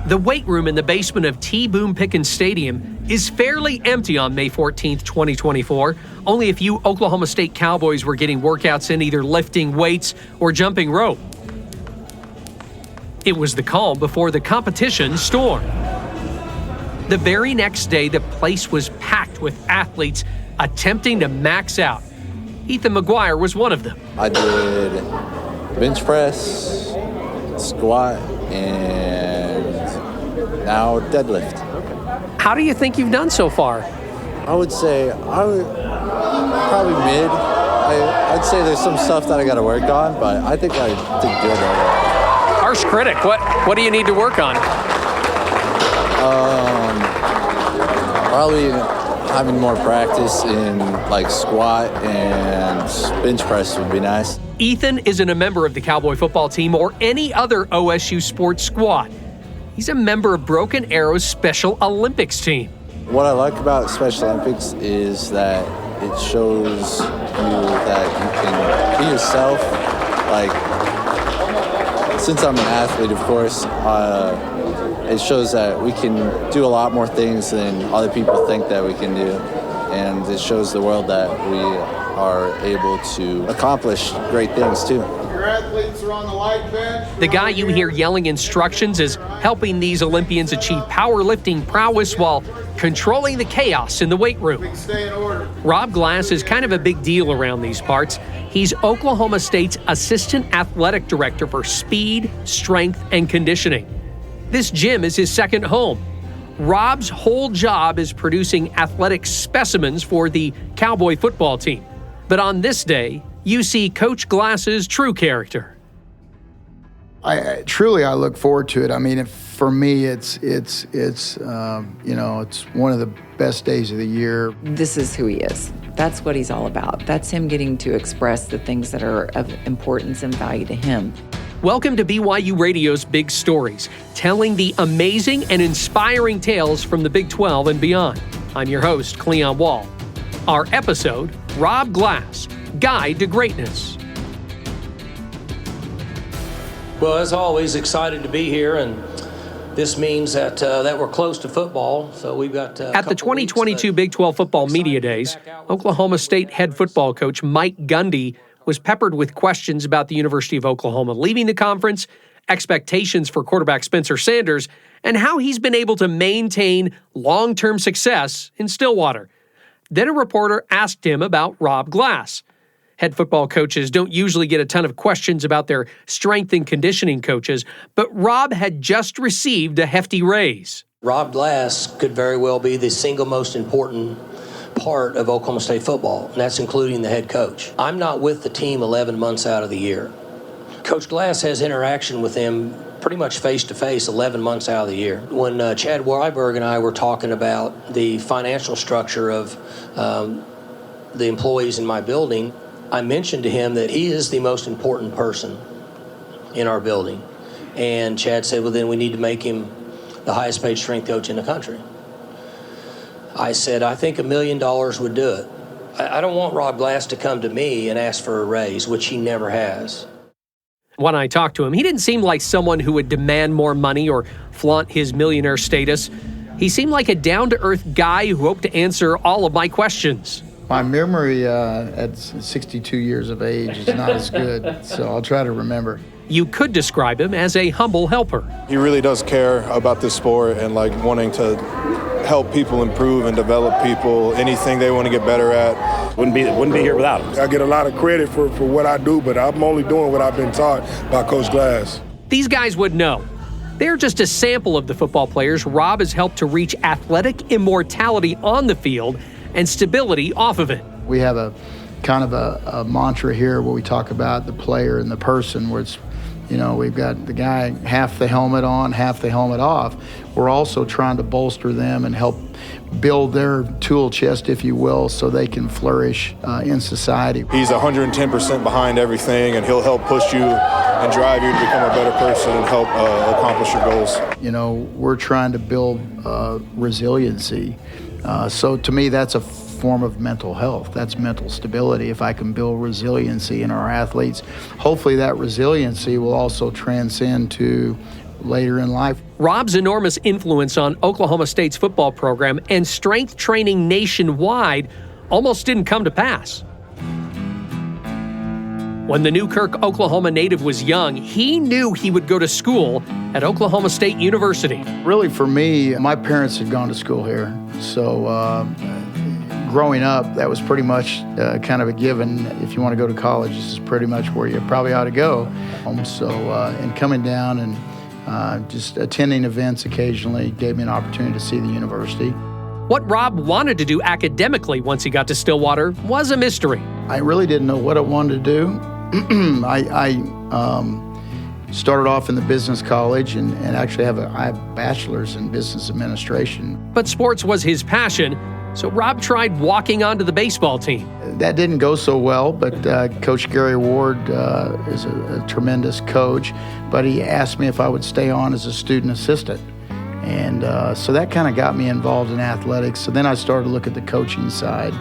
The weight room in the basement of T. Boone Pickens Stadium is fairly empty on May 14th, 2024. Only a few Oklahoma State Cowboys were getting workouts in, either lifting weights or jumping rope. It was the calm before the competition storm. The very next day, the place was packed with athletes attempting to max out. Ethan McGuire was one of them. I did bench press, squat, and now deadlift. How do you think you've done so far? I would say probably mid. I'd say there's some stuff that I got to work on, but I think I did good overall. Harsh critic. What do you need to work on? Probably having more practice in like squat and bench press would be nice. Ethan isn't a member of the Cowboy football team or any other OSU sports squad. He's a member of Broken Arrow's Special Olympics team. What I like about Special Olympics is that it shows you that you can be yourself. Like, since I'm an athlete, of course, it shows that we can do a lot more things than other people think that we can do. And it shows the world that we are able to accomplish great things too. Your athletes are on the light bench. The guy you hear yelling instructions is helping these Olympians achieve powerlifting prowess while controlling the chaos in the weight room. Stay in order. Rob Glass is kind of a big deal around these parts. He's Oklahoma State's assistant athletic director for speed, strength, and conditioning. This gym is his second home. Rob's whole job is producing athletic specimens for the Cowboy football team. But on this day, you see Coach Glass's true character. I look forward to it. I mean, for me, it's one of the best days of the year. This is who he is. That's what he's all about. That's him getting to express the things that are of importance and value to him. Welcome to BYU Radio's Big Stories, telling the amazing and inspiring tales from the Big 12 and beyond. I'm your host, Cleon Wall. Our episode, Rob Glass, Guide to Greatness. Well, as always, excited to be here, and this means that we're close to football. So we've got at the 2022 Big 12 Football Media Days, Oklahoma State head football coach Mike Gundy was peppered with questions about the University of Oklahoma leaving the conference, expectations for quarterback Spencer Sanders, and how he's been able to maintain long-term success in Stillwater. Then a reporter asked him about Rob Glass. Head football coaches don't usually get a ton of questions about their strength and conditioning coaches, but Rob had just received a hefty raise. Rob Glass could very well be the single most important part of Oklahoma State football, and that's including the head coach. I'm not with the team 11 months out of the year. Coach Glass has interaction with them pretty much face-to-face 11 months out of the year. When Chad Weiberg and I were talking about the financial structure of the employees in my building, I mentioned to him that he is the most important person in our building. And Chad said, well, then we need to make him the highest paid strength coach in the country. I said, I think $1 million would do it. I don't want Rob Glass to come to me and ask for a raise, which he never has. When I talked to him, he didn't seem like someone who would demand more money or flaunt his millionaire status. He seemed like a down-to-earth guy who hoped to answer all of my questions. My memory at 62 years of age is not as good, so I'll try to remember. You could describe him as a humble helper. He really does care about this sport and like wanting to help people improve and develop people, anything they want to get better at. Wouldn't be here without him. I get a lot of credit for what I do, but I'm only doing what I've been taught by Coach Glass. These guys would know. They're just a sample of the football players Rob has helped to reach athletic immortality on the field and stability off of it. We have a kind of a mantra here where we talk about the player and the person, where it's, we've got the guy half the helmet on, half the helmet off. We're also trying to bolster them and help build their tool chest, if you will, so they can flourish in society. He's 110% behind everything, and he'll help push you and drive you to become a better person and help accomplish your goals. We're trying to build resiliency. So to me, that's a form of mental health. That's mental stability. If I can build resiliency in our athletes, hopefully that resiliency will also transcend to later in life. Rob's enormous influence on Oklahoma State's football program and strength training nationwide almost didn't come to pass. When the Newkirk, Oklahoma native was young, he knew he would go to school at Oklahoma State University. Really, for me, my parents had gone to school here, so growing up, that was pretty much kind of a given. If you want to go to college, this is pretty much where you probably ought to go. And coming down and just attending events occasionally gave me an opportunity to see the university. What Rob wanted to do academically once he got to Stillwater was a mystery. I really didn't know what I wanted to do. I started off in the business college and actually I have a bachelor's in business administration. But sports was his passion, so Rob tried walking onto the baseball team. That didn't go so well, but Coach Gary Ward is a tremendous coach, but he asked me if I would stay on as a student assistant. And so that kind of got me involved in athletics. So then I started to look at the coaching side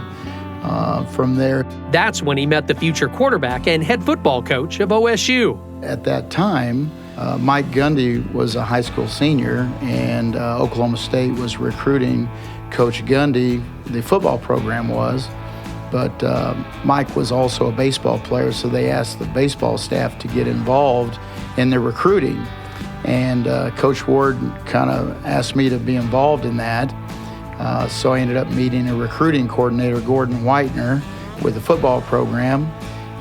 from there. That's when he met the future quarterback and head football coach of OSU. At that time, Mike Gundy was a high school senior, and Oklahoma State was recruiting Coach Gundy. The football program was, but Mike was also a baseball player, so they asked the baseball staff to get involved in the recruiting. And Coach Ward kind of asked me to be involved in that. So I ended up meeting a recruiting coordinator, Gordon Whitener, with the football program.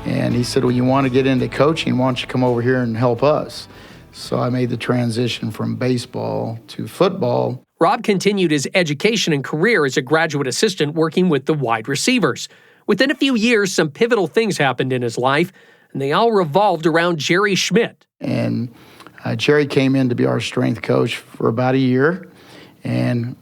And he said, well, you want to get into coaching, why don't you come over here and help us? So I made the transition from baseball to football. Rob continued his education and career as a graduate assistant working with the wide receivers. Within a few years, some pivotal things happened in his life, and they all revolved around Jerry Schmidt. And Jerry came in to be our strength coach for about a year. And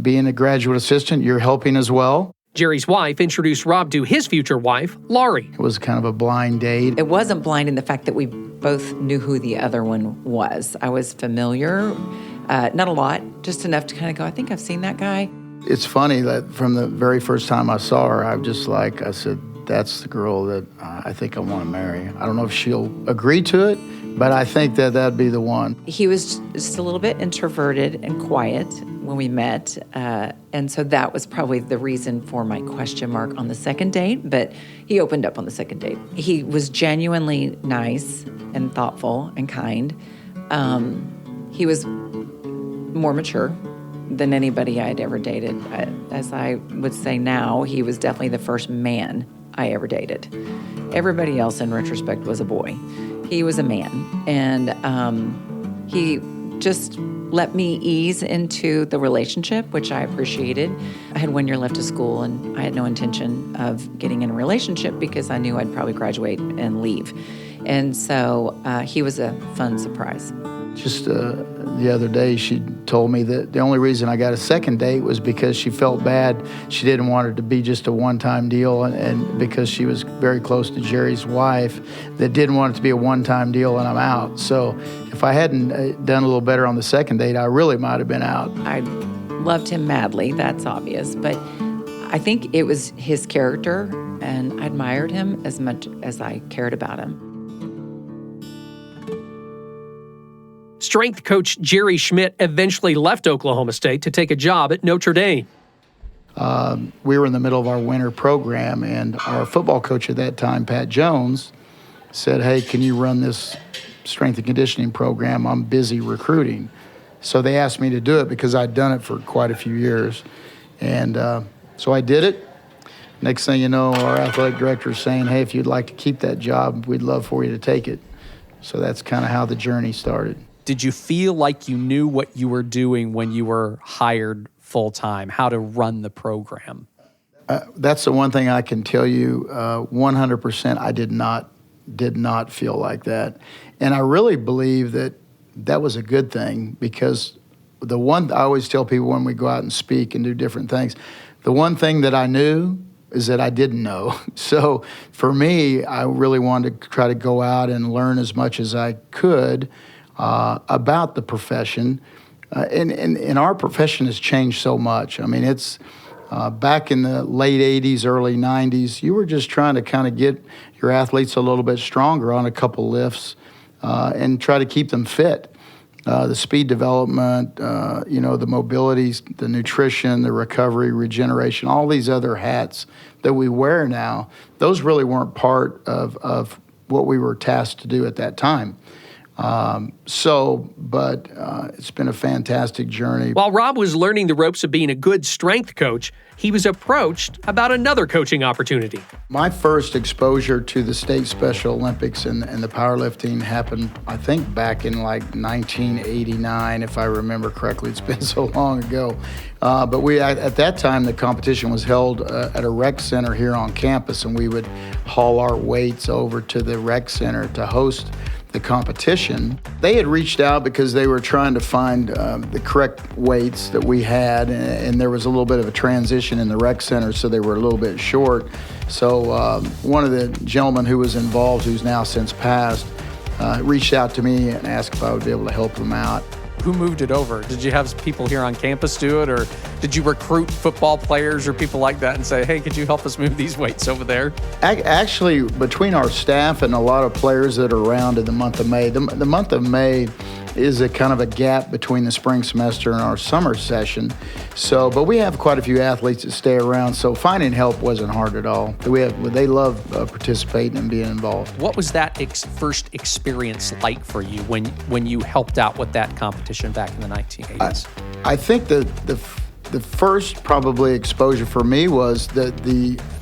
being a graduate assistant, you're helping as well. Jerry's wife introduced Rob to his future wife, Laurie. It was kind of a blind date. It wasn't blind in the fact that we both knew who the other one was. I was familiar, not a lot, just enough to kind of go, I think I've seen that guy. It's funny that from the very first time I saw her, I said, that's the girl that I think I want to marry. I don't know if she'll agree to it, but I think that that'd be the one. He was just a little bit introverted and quiet when we met, and so that was probably the reason for my question mark on the second date, but he opened up on the second date. He was genuinely nice and thoughtful and kind. He was more mature than anybody I'd ever dated. As I would say now, he was definitely the first man I ever dated. Everybody else, in retrospect, was a boy. He was a man, and he just let me ease into the relationship, which I appreciated. I had 1 year left of school, and I had no intention of getting in a relationship because I knew I'd probably graduate and leave. And so he was a fun surprise. Just the other day, she told me that the only reason I got a second date was because she felt bad. She didn't want it to be just a one-time deal, and because she was very close to Jerry's wife that didn't want it to be a one-time deal and I'm out. So if I hadn't done a little better on the second date, I really might have been out. I loved him madly, that's obvious, but I think it was his character, and I admired him as much as I cared about him. Strength coach Jerry Schmidt eventually left Oklahoma State to take a job at Notre Dame. We were in the middle of our winter program, and our football coach at that time, Pat Jones, said, hey, can you run this strength and conditioning program? I'm busy recruiting. So they asked me to do it because I'd done it for quite a few years. And so I did it. Next thing you know, our athletic director is saying, hey, if you'd like to keep that job, we'd love for you to take it. So that's kind of how the journey started. Did you feel like you knew what you were doing when you were hired full-time, how to run the program? That's the one thing I can tell you 100% I did not feel like that. And I really believe that that was a good thing, because the one I always tell people when we go out and speak and do different things, the one thing that I knew is that I didn't know. So for me, I really wanted to try to go out and learn as much as I could about the profession. And our profession has changed so much. I mean, it's back in the late 80s, early 90s, you were just trying to kind of get your athletes a little bit stronger on a couple lifts and try to keep them fit. the speed development, the mobility, the nutrition, the recovery, regeneration, all these other hats that we wear now, those really weren't part of what we were tasked to do at that time. But it's been a fantastic journey. While Rob was learning the ropes of being a good strength coach, he was approached about another coaching opportunity. My first exposure to the state Special Olympics and the powerlifting happened, I think, back in like 1989, if I remember correctly. It's been so long ago. But at that time, the competition was held at a rec center here on campus, and we would haul our weights over to the rec center to host the competition. They had reached out because they were trying to find the correct weights that we had, and there was a little bit of a transition in the rec center, so they were a little bit short. So one of the gentlemen who was involved, who's now since passed, reached out to me and asked if I would be able to help them out. Who moved it over? Did you have people here on campus do it, or did you recruit football players or people like that and say, hey, could you help us move these weights over there? Actually, between our staff and a lot of players that are around in the month of May, the month of May is a kind of a gap between the spring semester and our summer session. But we have quite a few athletes that stay around, so finding help wasn't hard at all. They love participating and being involved. What was that first experience like for you when you helped out with that competition back in the 1980s? I think the first probably exposure for me was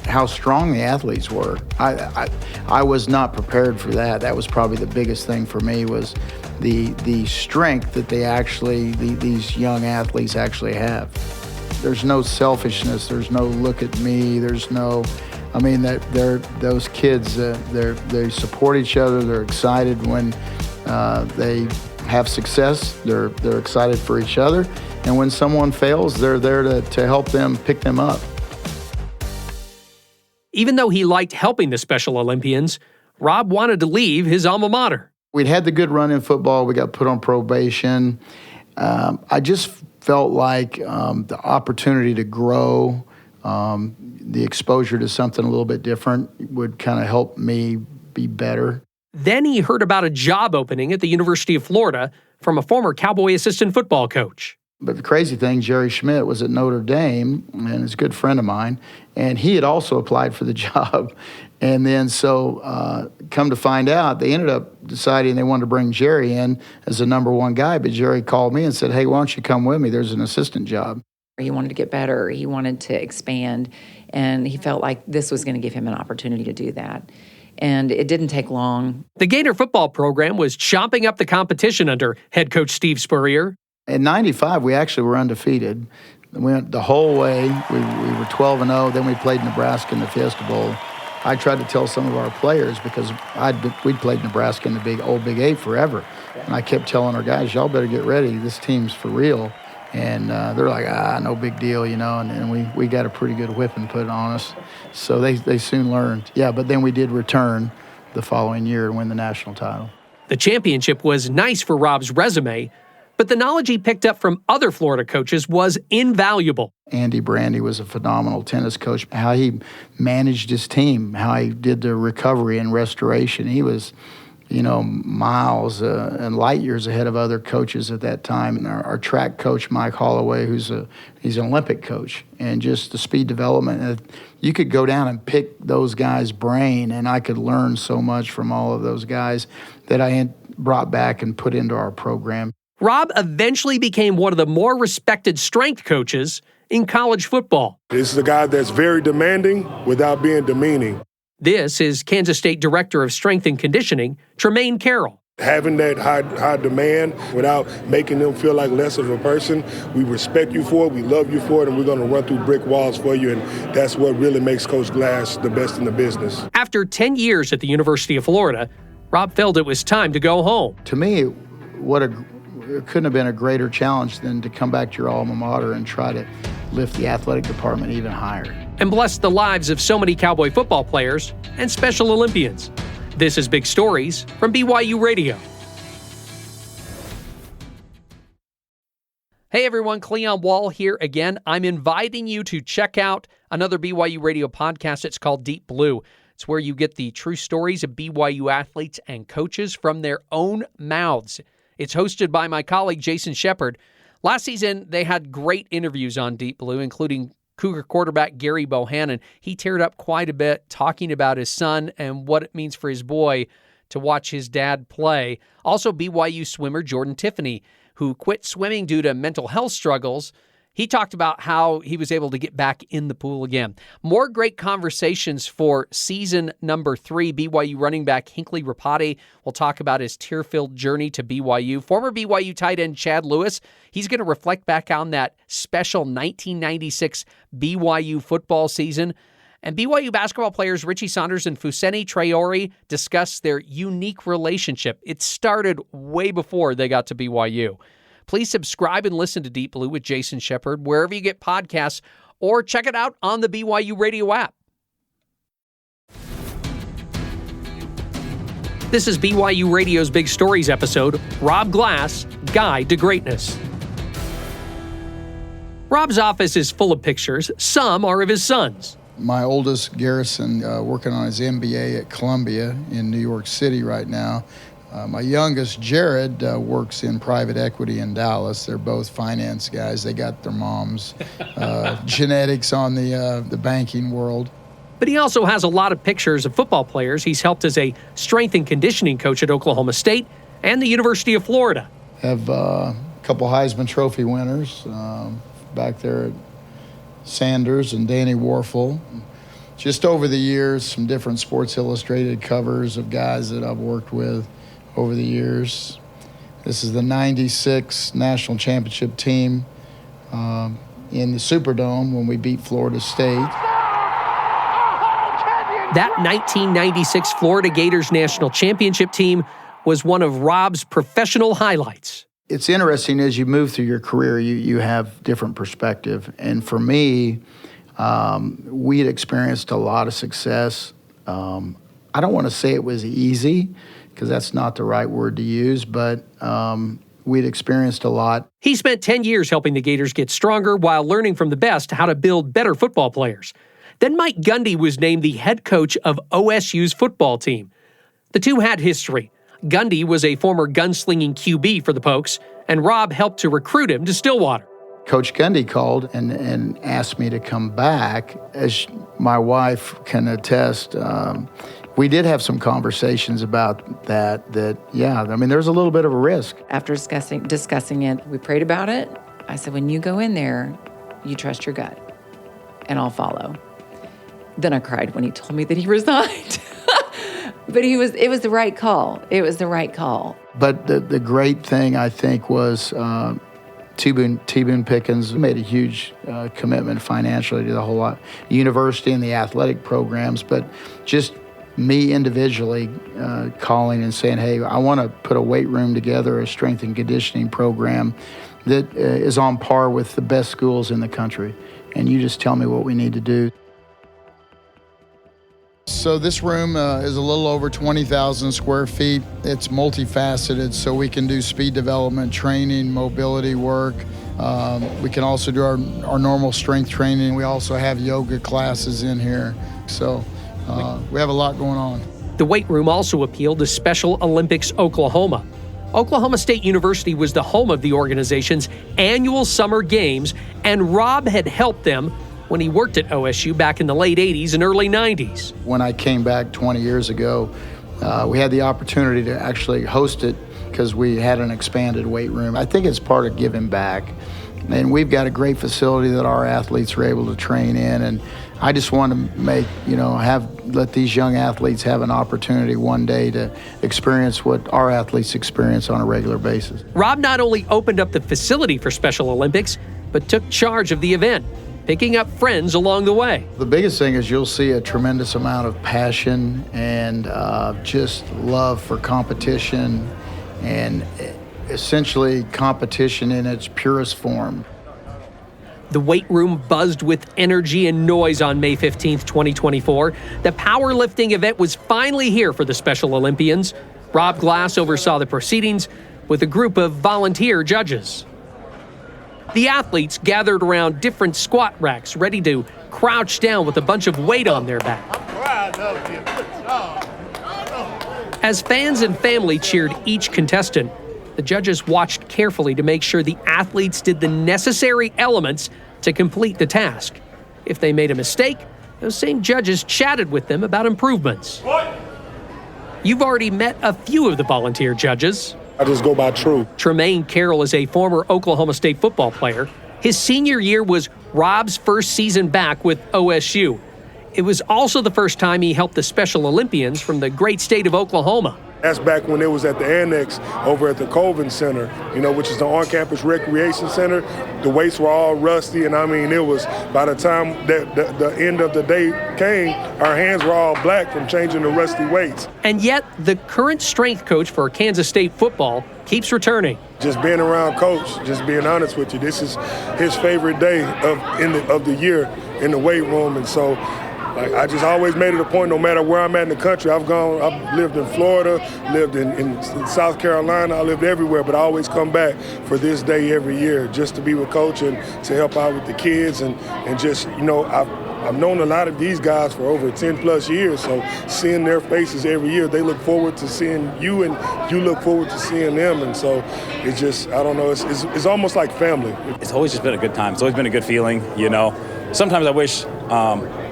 how strong the athletes were. I was not prepared for that. That was probably the biggest thing for me, was the strength that these young athletes actually have. There's no selfishness. There's no look at me. There's no, those kids. They support each other. They're excited when they have success. They're excited for each other, and when someone fails, they're there to help them pick them up. Even though he liked helping the Special Olympians, Rob wanted to leave his alma mater. We'd had the good run in football. We got put on probation. I just felt like the opportunity to grow, the exposure to something a little bit different would kind of help me be better. Then he heard about a job opening at the University of Florida from a former Cowboy assistant football coach. But the crazy thing, Jerry Schmidt was at Notre Dame, and is a good friend of mine, and he had also applied for the job. And then come to find out, they ended up deciding they wanted to bring Jerry in as the number one guy, but Jerry called me and said, hey, why don't you come with me? There's an assistant job. He wanted to get better. He wanted to expand, and he felt like this was going to give him an opportunity to do that. And it didn't take long. The Gator football program was chomping up the competition under head coach Steve Spurrier. In 95, we actually were undefeated. We went the whole way. We were 12-0. Then we played Nebraska in the Fiesta Bowl. I tried to tell some of our players, because we'd played Nebraska in the Big 8 forever. And I kept telling our guys, y'all better get ready. This team's for real. And they're like, no big deal, And we got a pretty good whipping put on us. So they soon learned. Yeah, but then we did return the following year and win the national title. The championship was nice for Rob's resume, but the knowledge he picked up from other Florida coaches was invaluable. Andy Brandy was a phenomenal tennis coach. How he managed his team, how he did the recovery and restoration. He was, miles and light years ahead of other coaches at that time. And our track coach, Mike Holloway, he's an Olympic coach. And just the speed development, you could go down and pick those guys' brain, and I could learn so much from all of those guys that I had brought back and put into our program. Rob eventually became one of the more respected strength coaches in college football. This is a guy that's very demanding without being demeaning. This is Kansas State Director of Strength and Conditioning, Trumain Carroll. Having that high demand without making them feel like less of a person, we respect you for it, we love you for it, and we're going to run through brick walls for you, and that's what really makes Coach Glass the best in the business. After 10 years at the University of Florida, Rob felt it was time to go home. To me, it couldn't have been a greater challenge than to come back to your alma mater and try to lift the athletic department even higher. And bless the lives of so many Cowboy football players and Special Olympians. This is Big Stories from BYU Radio. Hey everyone, Cleon Wall here again. I'm inviting you to check out another BYU Radio podcast. It's called Deep Blue. It's where you get the true stories of BYU athletes and coaches from their own mouths. It's hosted by my colleague Jason Shepard. Last season, they had great interviews on Deep Blue, including Cougar quarterback Gary Bohannon. He teared up quite a bit talking about his son and what it means for his boy to watch his dad play. Also, BYU swimmer Jordan Tiffany, who quit swimming due to mental health struggles. He talked about how he was able to get back in the pool again. More great conversations for season number 3. BYU running back Hinckley Rapati will talk about his tear-filled journey to BYU. Former BYU tight end Chad Lewis, he's going to reflect back on that special 1996 BYU football season. And BYU basketball players Richie Saunders and Fousseyni Traore discuss their unique relationship. It started way before they got to BYU. Please subscribe and listen to Deep Blue with Jason Shepard wherever you get podcasts, or check it out on the BYU radio app. This is BYU Radio's Big Stories episode, Rob Glass, Guide to Greatness. Rob's office is full of pictures. Some are of his sons. My oldest, Garrison, working on his MBA at Columbia in New York City right now. My youngest, Jared, works in private equity in Dallas. They're both finance guys. They got their mom's genetics on the banking world. But he also has a lot of pictures of football players he's helped as a strength and conditioning coach at Oklahoma State and the University of Florida. Have a couple Heisman Trophy winners back there at Sanders and Danny Warfel. Just over the years, some different Sports Illustrated covers of guys that I've worked with over the years. This is the 96 national championship team in the Superdome when we beat Florida State. That 1996 Florida Gators national championship team was one of Rob's professional highlights. It's interesting as you move through your career, you have different perspective. And for me, we had experienced a lot of success. I don't want to say it was easy, because that's not the right word to use, but we'd experienced a lot. He spent 10 years helping the Gators get stronger while learning from the best how to build better football players. Then Mike Gundy was named the head coach of OSU's football team. The two had history. Gundy was a former gunslinging QB for the Pokes, and Rob helped to recruit him to Stillwater. Coach Gundy called and asked me to come back. As my wife can attest, we did have some conversations about that, yeah, I mean, there's a little bit of a risk. After discussing it, we prayed about it. I said, when you go in there, you trust your gut, and I'll follow. Then I cried when he told me that he resigned. But it was the right call. It was the right call. But the great thing, I think, was T-Boone Pickens made a huge commitment financially to the whole lot, university and the athletic programs, but just me individually calling and saying, hey, I want to put a weight room together, a strength and conditioning program that is on par with the best schools in the country. And you just tell me what we need to do. So this room is a little over 20,000 square feet. It's multifaceted, so we can do speed development, training, mobility work. We can also do our normal strength training. We also have yoga classes in here. So we have a lot going on. The weight room also appealed to Special Olympics Oklahoma. Oklahoma State University was the home of the organization's annual summer games, and Rob had helped them when he worked at OSU back in the late 80s and early 90s. When I came back 20 years ago, we had the opportunity to actually host it because we had an expanded weight room. I think it's part of giving back. And we've got a great facility that our athletes are able to train in. And I just want to let these young athletes have an opportunity one day to experience what our athletes experience on a regular basis. Rob not only opened up the facility for Special Olympics, but took charge of the event, picking up friends along the way. The biggest thing is you'll see a tremendous amount of passion and just love for competition, and essentially competition in its purest form. The weight room buzzed with energy and noise on May 15th, 2024. The powerlifting event was finally here for the Special Olympians. Rob Glass oversaw the proceedings with a group of volunteer judges. The athletes gathered around different squat racks, ready to crouch down with a bunch of weight on their back. As fans and family cheered each contestant, The judges watched carefully to make sure the athletes did the necessary elements to complete the task. If they made a mistake, those same judges chatted with them about improvements. You've already met a few of the volunteer judges. I just go by True. Trumain Carroll is a former Oklahoma State football player. His senior year was Rob's first season back with OSU. It was also the first time he helped the Special Olympians from the great state of Oklahoma. That's back when it was at the annex over at the Colvin Center, which is the on-campus recreation center. The weights were all rusty, and it was, by the time that the end of the day came, our hands were all black from changing the rusty weights. And yet, the current strength coach for Kansas State football keeps returning. Just being around Coach, just being honest with you, this is his favorite day of the year in the weight room, and so I just always made it a point, no matter where I'm at in the country. I've lived in Florida, lived in South Carolina, I lived everywhere, but I always come back for this day every year just to be with Coach and to help out with the kids and just, I've known a lot of these guys for over 10 plus years, so seeing their faces every year, they look forward to seeing you and you look forward to seeing them, and so it's just, I don't know, it's almost like family. It's always just been a good time. It's always been a good feeling, Sometimes I wish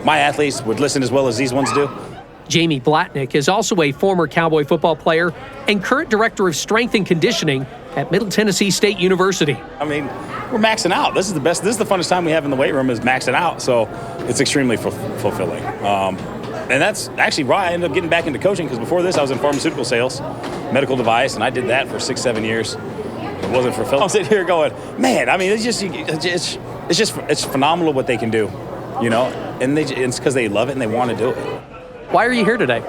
my athletes would listen as well as these ones do. Jamie Blatnick is also a former Cowboy football player and current director of strength and conditioning at Middle Tennessee State University. We're maxing out. This is the best. This is the funnest time we have in the weight room is maxing out. So it's extremely fulfilling. And that's actually why I ended up getting back into coaching, because before this I was in pharmaceutical sales, medical device, and I did that for 6-7 years. It wasn't fulfilling. I'm sitting here going, man, it's phenomenal what they can do, and it's because they love it and they want to do it. Why are you here today?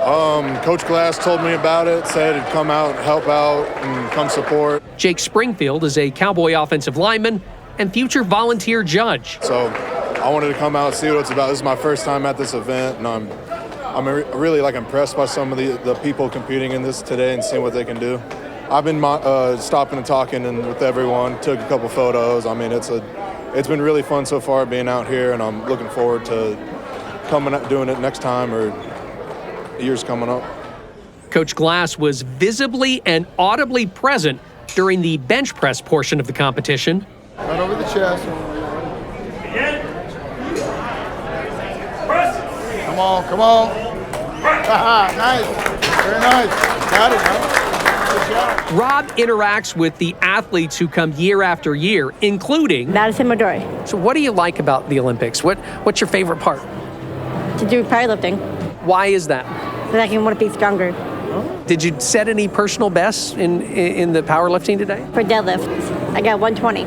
Coach Glass told me about it, said he'd come out, help out, and come support. Jake Springfield is a Cowboy offensive lineman and future volunteer judge. So I wanted to come out and see what it's about. This is my first time at this event, and I'm really impressed by some of the people competing in this today and seeing what they can do. I've been stopping and talking with everyone, took a couple photos. It's been really fun so far being out here, and I'm looking forward to doing it next time or years coming up. Coach Glass was visibly and audibly present during the bench press portion of the competition. Right over the chest. Come on. Nice. Very nice. Got it, huh? Rob interacts with the athletes who come year after year, including Madison Madory. So what do you like about the Olympics? What's your favorite part? To do powerlifting. Why is that? Because I can want to be stronger. Did you set any personal bests in the powerlifting today? For deadlift, I got 120.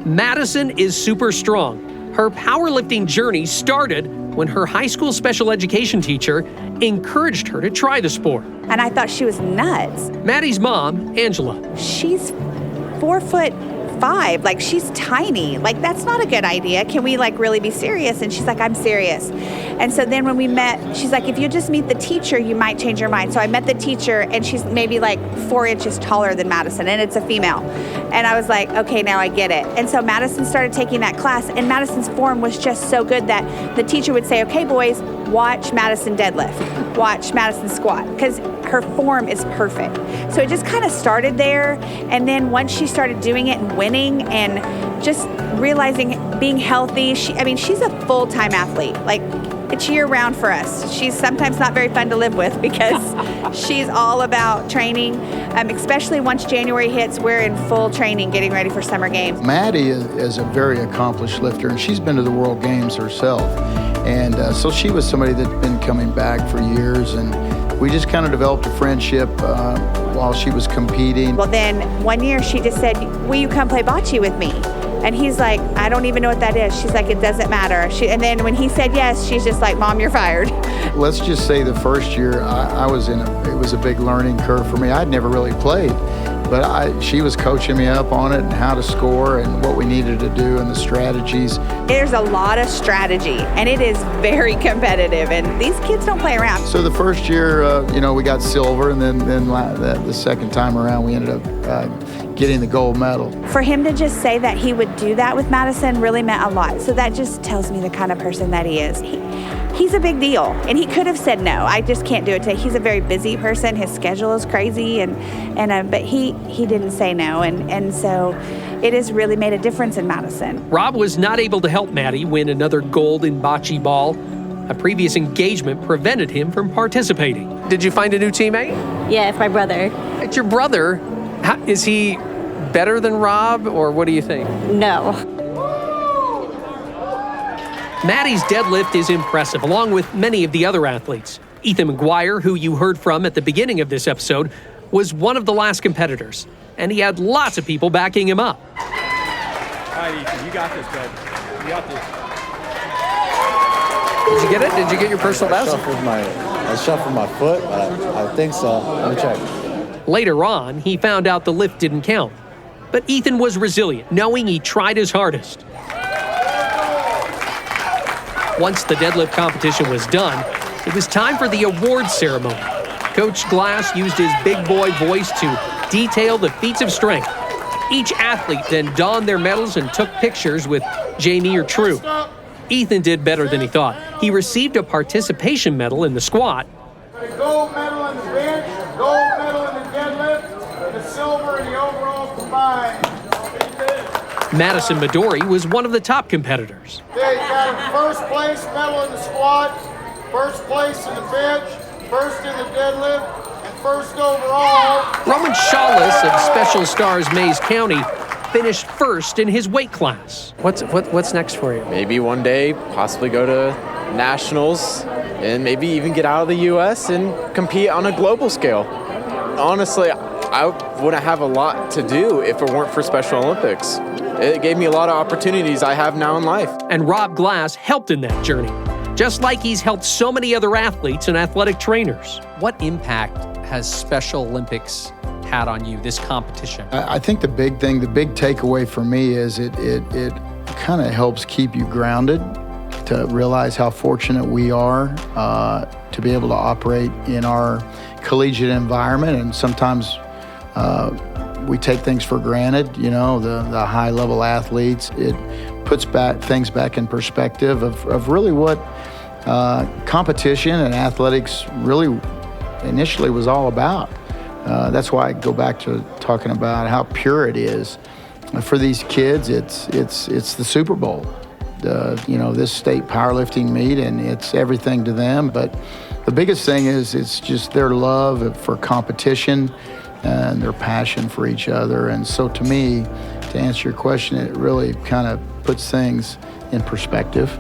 Madison is super strong. Her powerlifting journey started when her high school special education teacher encouraged her to try the sport. And I thought she was nuts. Maddie's mom, Angela. She's 4'5", she's tiny. That's not a good idea. Can we really be serious? And she's like, I'm serious. And so then when we met, she's like, if you just meet the teacher, you might change your mind. So I met the teacher, and she's maybe 4 inches taller than Madison, and it's a female. And I was like, okay, now I get it. And so Madison started taking that class, and Madison's form was just so good that the teacher would say, okay, boys, watch Madison deadlift, watch Madison squat, because her form is perfect. So it just kind of started there. And then once she started doing it and winning and just realizing being healthy, she's a full-time athlete. It's year-round for us. She's sometimes not very fun to live with because she's all about training, especially once January hits, we're in full training, getting ready for summer games. Madi is a very accomplished lifter, and she's been to the World Games herself. And so she was somebody that's been coming back for years, and we just kind of developed a friendship while she was competing. Well, then one year she just said, will you come play bocce with me? And he's like, I don't even know what that is. She's like, it doesn't matter. And then when he said yes, she's just like, Mom, you're fired. Let's just say the first year it was a big learning curve for me. I'd never really played, but she was coaching me up on it and how to score and what we needed to do and the strategies. There's a lot of strategy, and it is very competitive, and these kids don't play around. So the first year, we got silver, and then the second time around, we ended up getting the gold medal. For him to just say that he would do that with Madison really meant a lot. So that just tells me the kind of person that he is. He's a big deal, and he could have said no. I just can't do it today. He's a very busy person. His schedule is crazy, but he didn't say no, and so it has really made a difference in Madison. Rob was not able to help Madi win another gold in bocce ball. A previous engagement prevented him from participating. Did you find a new teammate? Yeah, it's my brother. It's your brother. Is he better than Rob, or what do you think? No. Madi's deadlift is impressive, along with many of the other athletes. Ethan McGuire, who you heard from at the beginning of this episode, was one of the last competitors, and he had lots of people backing him up. All right, Ethan, you got this, bud. You got this. Did you get it? Did you get your personal best? I shuffled my foot, but I think so. Let me check. Later on, he found out the lift didn't count. But Ethan was resilient, knowing he tried his hardest. Once the deadlift competition was done, it was time for the awards ceremony. Coach Glass used his big boy voice to detail the feats of strength. Each athlete then donned their medals and took pictures with Jamie or True. Ethan did better than he thought. He received a participation medal in the squat. The gold medal in the bench, the gold medal in the deadlift, and the silver in the overall combined. Madison Madory was one of the top competitors. Okay, you got a first place medal in the squat, first place in the bench, first in the deadlift, and first overall. Roman Shawless of Special Stars Mays County finished first in his weight class. What's next for you? Maybe one day possibly go to nationals and maybe even get out of the U.S. and compete on a global scale. Honestly, I wouldn't have a lot to do if it weren't for Special Olympics. It gave me a lot of opportunities I have now in life. And Rob Glass helped in that journey, just like he's helped so many other athletes and athletic trainers. What impact has Special Olympics had on you, this competition? I think the big takeaway for me is it kind of helps keep you grounded, to realize how fortunate we are to be able to operate in our collegiate environment, and sometimes we take things for granted, you know, the high-level athletes. It puts things back in perspective of really what competition and athletics really initially was all about. That's why I go back to talking about how pure it is. For these kids, it's the Super Bowl. This state powerlifting meet, and it's everything to them. But the biggest thing is it's just their love for competition and their passion for each other. And so to me, to answer your question, it really kind of puts things in perspective.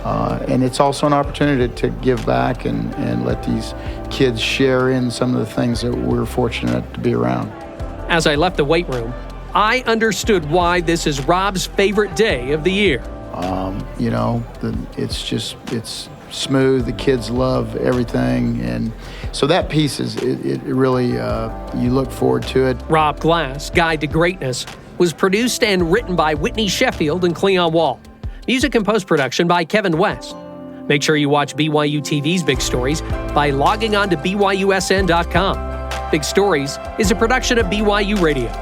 And it's also an opportunity to give back and let these kids share in some of the things that we're fortunate to be around. As I left the weight room, I understood why this is Rob's favorite day of the year. It's smooth. The kids love everything. And so that piece it really, you look forward to it. Rob Glass, Guide to Greatness, was produced and written by Whitney Sheffield and Cleon Wall. Music and post-production by Kevin West. Make sure you watch BYUTV's Big Stories by logging on to BYUSN.com. Big Stories is a production of BYU Radio.